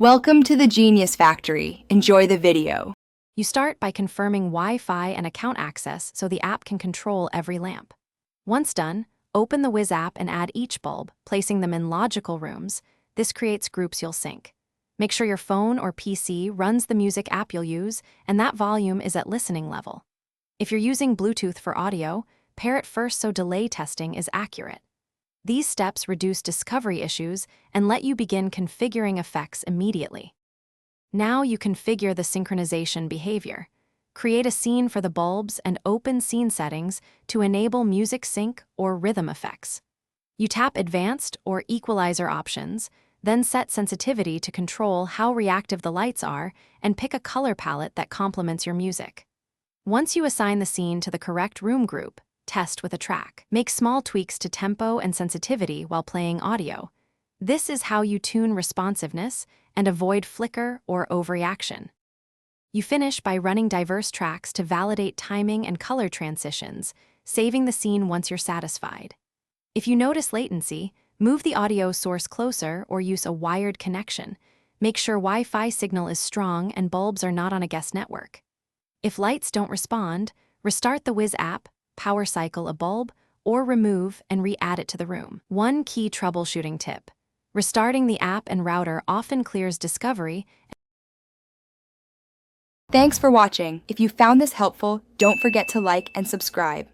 Welcome to the Genius Factory. Enjoy the video. You start by confirming Wi-Fi and account access so the app can control every lamp. Once done, open the Wiz app and add each bulb, placing them in logical rooms. This creates groups you'll sync. Make sure your phone or PC runs the music app you'll use, and that volume is at listening level. If you're using Bluetooth for audio, pair it first so delay testing is accurate. These steps reduce discovery issues and let you begin configuring effects immediately. Now you configure the synchronization behavior. Create a scene for the bulbs and open scene settings to enable music sync or rhythm effects. You tap Advanced or Equalizer options, then set sensitivity to control how reactive the lights are and pick a color palette that complements your music. Once you assign the scene to the correct room group, test with a track. Make small tweaks to tempo and sensitivity while playing audio. This is how you tune responsiveness and avoid flicker or overreaction. You finish by running diverse tracks to validate timing and color transitions, saving the scene once you're satisfied. If you notice latency, move the audio source closer or use a wired connection. Make sure Wi-Fi signal is strong and bulbs are not on a guest network. If lights don't respond, restart the Wiz app, power cycle a bulb, or remove and re-add it to the room. One key troubleshooting tip: restarting the app and router often clears discovery. Thanks for watching. If you found this helpful, don't forget to like and subscribe.